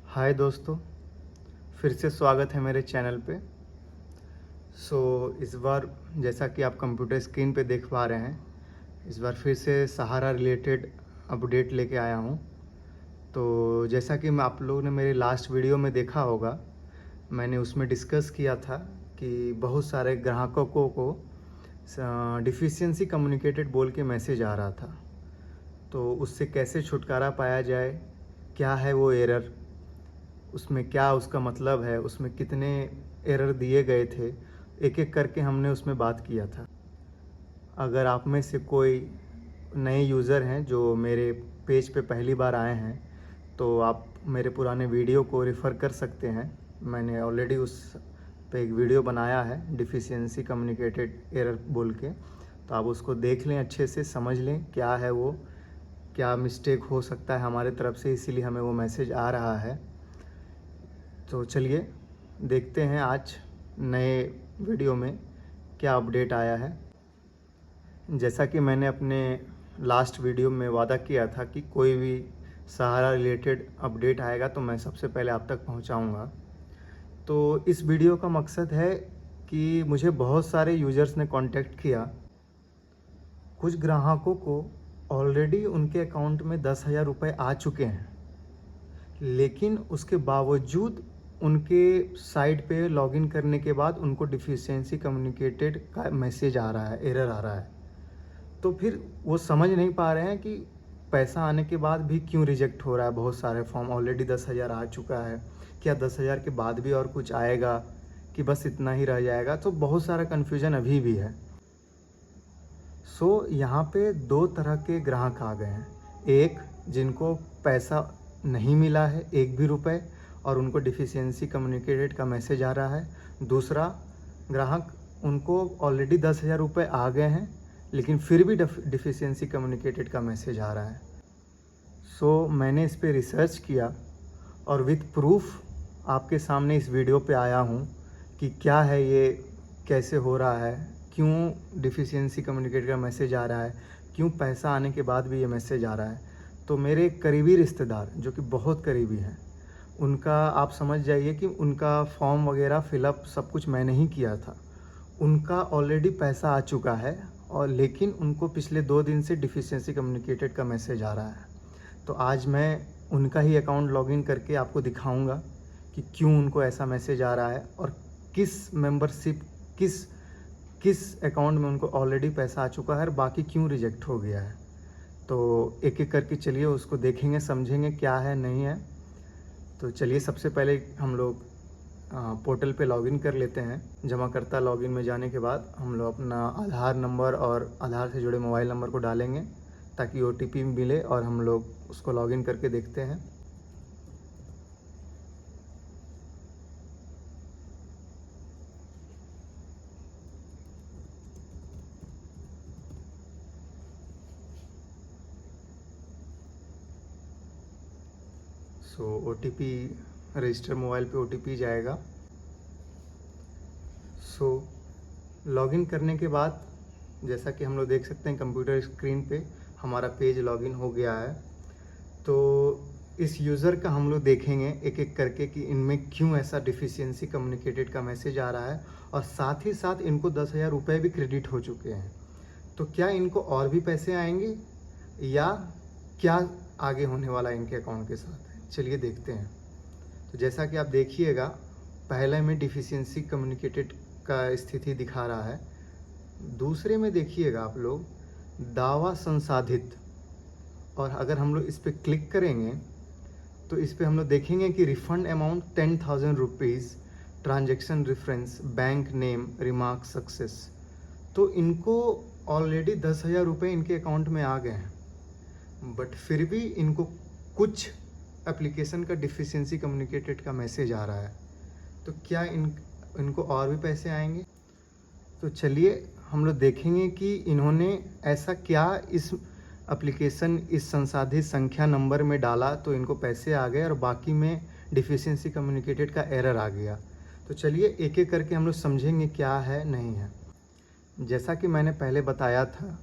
हाय दोस्तों, फिर से स्वागत है मेरे चैनल पे। इस बार जैसा कि आप कंप्यूटर स्क्रीन पे देख पा रहे हैं, इस बार फिर से सहारा रिलेटेड अपडेट लेके आया हूँ। तो जैसा कि मैं आप लोगों ने मेरे लास्ट वीडियो में देखा होगा, मैंने उसमें डिस्कस किया था कि बहुत सारे ग्राहकों को डिफिशियंसी कम्युनिकेटेड बोल के मैसेज आ रहा था। तो उससे कैसे छुटकारा पाया जाए, क्या है वो एरर, उसमें क्या उसका मतलब है, उसमें कितने एरर दिए गए थे, एक एक करके हमने उसमें बात किया था। अगर आप में से कोई नए यूज़र हैं जो मेरे पेज पे पहली बार आए हैं, तो आप मेरे पुराने वीडियो को रेफ़र कर सकते हैं। मैंने ऑलरेडी उस पे एक वीडियो बनाया है डिफिशियंसी कम्युनिकेटेड एरर बोल के। तो आप उसको देख लें, अच्छे से समझ लें क्या है वो, क्या मिस्टेक हो सकता है हमारे तरफ से, इसीलिए हमें वो मैसेज आ रहा है। तो चलिए देखते हैं आज नए वीडियो में क्या अपडेट आया है। जैसा कि मैंने अपने लास्ट वीडियो में वादा किया था कि कोई भी सहारा रिलेटेड अपडेट आएगा तो मैं सबसे पहले आप तक पहुंचाऊंगा। तो इस वीडियो का मकसद है कि मुझे बहुत सारे यूज़र्स ने कांटेक्ट किया। कुछ ग्राहकों को ऑलरेडी उनके अकाउंट में 10,000 रुपये आ चुके हैं, लेकिन उसके बावजूद उनके साइट पे लॉगिन करने के बाद उनको डिफिशियंसी कम्युनिकेटेड का मैसेज आ रहा है, एरर आ रहा है। तो फिर वो समझ नहीं पा रहे हैं कि पैसा आने के बाद भी क्यों रिजेक्ट हो रहा है। बहुत सारे फॉर्म ऑलरेडी 10,000 आ चुका है, क्या 10,000 के बाद भी और कुछ आएगा कि बस इतना ही रह जाएगा। तो बहुत सारा कन्फ्यूजन अभी भी है। यहाँ पे दो तरह के ग्राहक आ गए हैं। एक, जिनको पैसा नहीं मिला है एक भी रुपए और उनको डिफिशियंसी कम्युनिकेटेड का मैसेज आ रहा है। दूसरा ग्राहक, उनको ऑलरेडी 10,000 रुपये आ गए हैं लेकिन फिर भी डिफिशियंसी कम्युनिकेटेड का मैसेज आ रहा है। मैंने इस पे रिसर्च किया और विथ प्रूफ आपके सामने इस वीडियो पे आया हूँ कि क्या है ये, कैसे हो रहा है, क्यों डिफिशियंसी कम्युनिकेट का मैसेज आ रहा है, क्यों पैसा आने के बाद भी ये मैसेज आ रहा है। तो मेरे एक करीबी रिश्तेदार जो कि बहुत करीबी हैं, उनका आप समझ जाइए कि उनका फॉर्म वगैरह फिलअप सब कुछ मैंने ही किया था। उनका ऑलरेडी पैसा आ चुका है और लेकिन उनको पिछले 2 दिन से डिफिशियंसी कम्युनिकेटेड का मैसेज आ रहा है। तो आज मैं उनका ही अकाउंट लॉगिन करके आपको दिखाऊंगा कि क्यों उनको ऐसा मैसेज आ रहा है और किस मेंबरशिप, किस अकाउंट में उनको ऑलरेडी पैसा आ चुका है और बाकी क्यों रिजेक्ट हो गया है। तो एक एक करके चलिए उसको देखेंगे, समझेंगे क्या है नहीं है। तो चलिए सबसे पहले हम लोग पोर्टल पे लॉगिन कर लेते हैं। जमाकर्ता लॉगिन में जाने के बाद हम लोग अपना आधार नंबर और आधार से जुड़े मोबाइल नंबर को डालेंगे ताकि OTP मिले और हम लोग उसको लॉगिन करके देखते हैं। OTP रजिस्टर मोबाइल पे OTP जाएगा। लॉगिन करने के बाद जैसा कि हम लोग देख सकते हैं कंप्यूटर स्क्रीन पे हमारा पेज लॉगिन हो गया है। तो इस यूज़र का हम लोग देखेंगे एक एक करके कि इनमें क्यों ऐसा डिफिशियंसी कम्युनिकेटेड का मैसेज आ रहा है और साथ ही साथ इनको 10,000 रुपये भी क्रेडिट हो चुके हैं। तो क्या इनको और भी पैसे आएंगे या क्या आगे होने वाला इनके अकाउंट के साथ है, चलिए देखते हैं। तो जैसा कि आप देखिएगा, पहले में डिफिशियंसी कम्युनिकेटेड का स्थिति दिखा रहा है। दूसरे में देखिएगा आप लोग दावा संसाधित, और अगर हम लोग इस पर क्लिक करेंगे तो इस पर हम लोग देखेंगे कि refund amount 10,000 rupees, transaction reference, bank name, remark success. तो इनको ऑलरेडी 10,000 रुपये इनके अकाउंट में आ गए हैं, बट फिर भी इनको कुछ एप्लीकेशन का डिफिशियंसी कम्युनिकेटेड का मैसेज आ रहा है। तो क्या इनको और भी पैसे आएंगे? तो चलिए हम लोग देखेंगे कि इन्होंने ऐसा क्या इस एप्लीकेशन, इस संसाधित संख्या नंबर में डाला तो इनको पैसे आ गए और बाकी में डिफिशियंसी कम्युनिकेटेड का एरर आ गया। तो चलिए एक एक करके हम लोग समझेंगे क्या है नहीं है। जैसा कि मैंने पहले बताया था,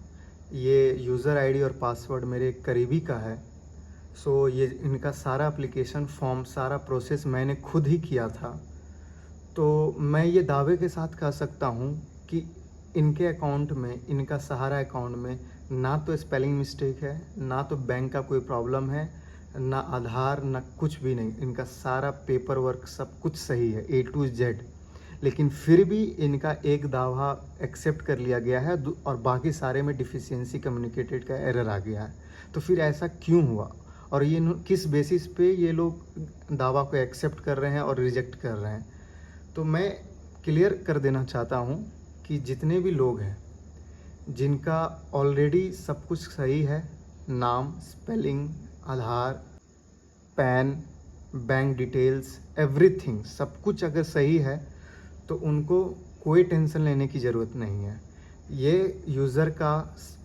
ये यूज़र ID और पासवर्ड मेरे एक करीबी का है। सो ये इनका सारा एप्लीकेशन फॉर्म, सारा प्रोसेस मैंने खुद ही किया था। तो मैं ये दावे के साथ कह सकता हूँ कि इनके अकाउंट में, इनका सहारा अकाउंट में ना तो स्पेलिंग मिस्टेक है, ना तो बैंक का कोई प्रॉब्लम है, ना आधार, ना कुछ भी नहीं। इनका सारा पेपर वर्क सब कुछ सही है A to Z। लेकिन फिर भी इनका एक दावा एक्सेप्ट कर लिया गया है और बाकी सारे में डिफिशियंसी कम्युनिकेटेड का एरर आ गया है। तो फिर ऐसा क्यों हुआ और ये किस बेसिस पे ये लोग दावा को एक्सेप्ट कर रहे हैं और रिजेक्ट कर रहे हैं? तो मैं क्लियर कर देना चाहता हूँ कि जितने भी लोग हैं जिनका ऑलरेडी सब कुछ सही है, नाम, स्पेलिंग, आधार, पैन, बैंक डिटेल्स, एवरीथिंग सब कुछ अगर सही है तो उनको कोई टेंशन लेने की ज़रूरत नहीं है। ये यूज़र का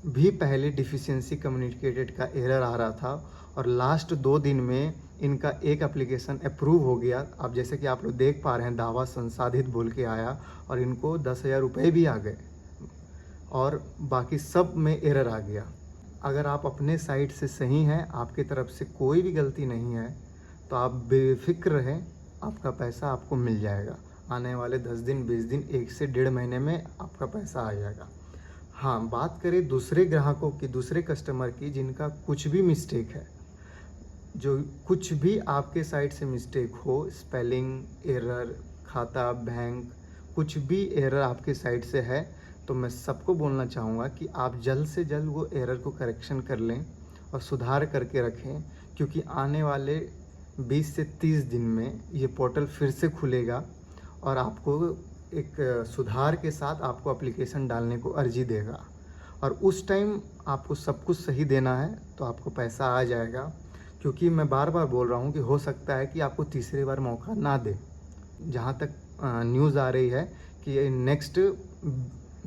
भी पहले डिफिशियंसी कम्युनिकेटेड का एरर आ रहा था और लास्ट 2 दिन में इनका एक एप्लीकेशन अप्रूव हो गया। अब जैसे कि आप लोग देख पा रहे हैं, दावा संसाधित बोल के आया और इनको 10,000 रुपये भी आ गए और बाकी सब में एरर आ गया। अगर आप अपने साइड से सही हैं, आपकी तरफ से कोई भी गलती नहीं है, तो आप बेफिक्र रहें, आपका पैसा आपको मिल जाएगा। आने वाले 10 दिन, 20 दिन, 1 से 1.5 महीने में आपका पैसा आ जाएगा। हाँ, बात करें दूसरे ग्राहकों की, दूसरे कस्टमर की जिनका कुछ भी मिस्टेक है, जो कुछ भी आपके साइड से मिस्टेक हो, स्पेलिंग एरर, खाता, बैंक, कुछ भी एरर आपके साइड से है, तो मैं सबको बोलना चाहूँगा कि आप जल्द से जल्द वो एरर को करेक्शन कर लें और सुधार करके रखें, क्योंकि आने वाले 20 से 30 दिन में ये पोर्टल फिर से खुलेगा और आपको एक सुधार के साथ आपको एप्लीकेशन डालने को अर्जी देगा और उस टाइम आपको सब कुछ सही देना है तो आपको पैसा आ जाएगा। क्योंकि मैं बार बार बोल रहा हूँ कि हो सकता है कि आपको तीसरी बार मौका ना दे। जहाँ तक न्यूज़ आ रही है कि नेक्स्ट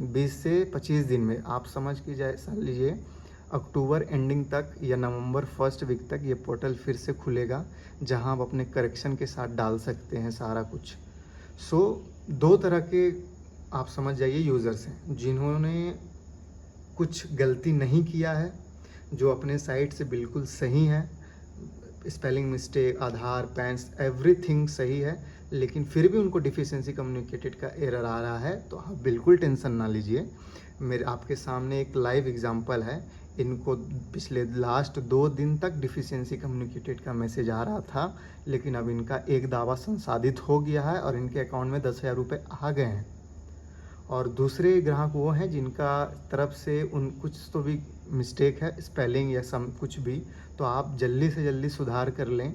20 से 25 दिन में, आप समझ के जाए लीजिए अक्टूबर एंडिंग तक या नवंबर फर्स्ट वीक तक ये पोर्टल फिर से खुलेगा, जहां आप अपने करेक्शन के साथ डाल सकते हैं सारा कुछ। सो 2 तरह के आप समझ जाइए यूज़र्स हैं, जिन्होंने कुछ गलती नहीं किया है, जो अपने साइट से बिल्कुल सही है, स्पेलिंग मिस्टेक, आधार, पैन, एवरीथिंग सही है, लेकिन फिर भी उनको डिफिशियंसी कम्युनिकेटेड का एरर आ रहा है, तो आप बिल्कुल टेंशन ना लीजिए। मेरे आपके सामने एक लाइव एग्जांपल है। इनको पिछले लास्ट 2 दिन तक डिफिशियंसी कम्युनिकेटेड का मैसेज आ रहा था, लेकिन अब इनका एक दावा संसाधित हो गया है और इनके अकाउंट में 10,000 रुपये आ गए हैं। और दूसरे ग्राहक वो हैं जिनका तरफ से उन कुछ तो भी मिस्टेक है, स्पेलिंग या सम कुछ भी, तो आप जल्दी से जल्दी सुधार कर लें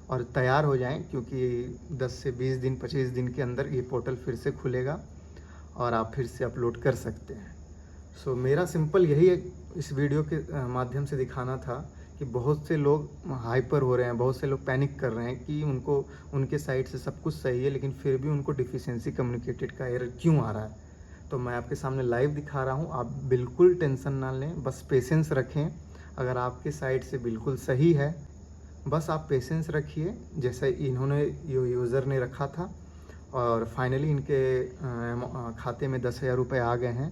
और तैयार हो जाएं, क्योंकि 10 से 20 दिन, 25 दिन के अंदर ये पोर्टल फिर से खुलेगा और आप फिर से अपलोड कर सकते हैं। सो मेरा सिंपल यही इस वीडियो के माध्यम से दिखाना था कि बहुत से लोग हाइपर हो रहे हैं, बहुत से लोग पैनिक कर रहे हैं कि उनको, उनके साइड से सब कुछ सही है लेकिन फिर भी उनको डिफिशियंसी कम्युनिकेटेड का एरर क्यों आ रहा है। तो मैं आपके सामने लाइव दिखा रहा हूँ, आप बिल्कुल टेंशन ना लें, बस पेशेंस रखें। अगर आपके साइड से बिल्कुल सही है, बस आप पेशेंस रखिए, जैसे इन्होंने यूज़र ने रखा था और फाइनली इनके खाते में 10,000 रुपये आ गए हैं।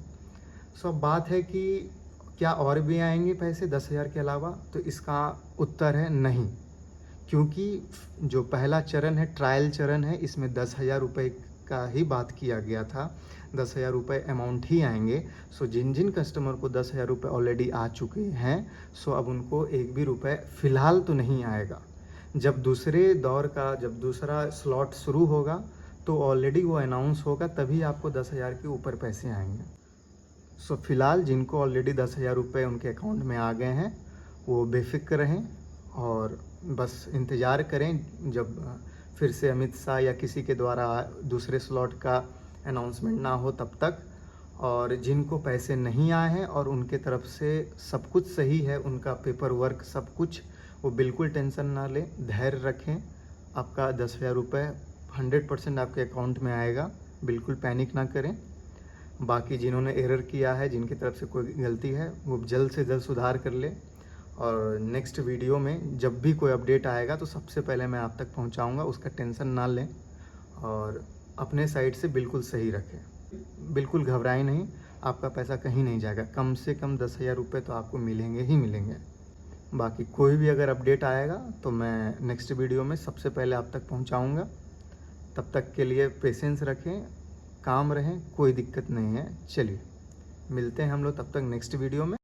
सो अब बात है कि क्या और भी आएंगे पैसे 10,000 के अलावा? तो इसका उत्तर है नहीं, क्योंकि जो पहला चरण है, ट्रायल चरण है, इसमें 10,000 रुपये का ही बात किया गया था, 10,000 रुपये अमाउंट ही आएंगे। सो जिन जिन कस्टमर को 10,000 रुपये ऑलरेडी आ चुके हैं, सो अब उनको एक भी रुपये फ़िलहाल तो नहीं आएगा। जब दूसरे दौर का, जब दूसरा स्लॉट शुरू होगा तो ऑलरेडी वो अनाउंस होगा, तभी आपको 10,000 के ऊपर पैसे आएंगे। सो फ़िलहाल जिनको ऑलरेडी 10,000 रुपये उनके अकाउंट में आ गए हैं, वो बेफिक्र रहें और बस इंतज़ार करें जब फिर से अमित शाह या किसी के द्वारा दूसरे स्लॉट का अनाउंसमेंट ना हो तब तक। और जिनको पैसे नहीं आए हैं और उनके तरफ से सब कुछ सही है, उनका पेपर वर्क सब कुछ, वो बिल्कुल टेंशन ना लें, धैर्य रखें। आपका 10,000 रुपये 100% आपके अकाउंट में आएगा, बिल्कुल पैनिक ना करें। बाकी जिन्होंने एरर किया है, जिनकी तरफ से कोई गलती है, वो जल्द से जल्द सुधार कर ले और नेक्स्ट वीडियो में जब भी कोई अपडेट आएगा तो सबसे पहले मैं आप तक पहुंचाऊंगा, उसका टेंशन ना लें और अपने साइड से बिल्कुल सही रखें। बिल्कुल घबराएं नहीं, आपका पैसा कहीं नहीं जाएगा, कम से कम 10,000 रुपये तो आपको मिलेंगे ही मिलेंगे। बाकी कोई भी अगर अपडेट आएगा तो मैं नेक्स्ट वीडियो में सबसे पहले आप तक पहुंचाऊंगा। तब तक के लिए पेशेंस रखें, काम रहें, कोई दिक्कत नहीं है। चलिए मिलते हैं हम लोग तब तक नेक्स्ट वीडियो में।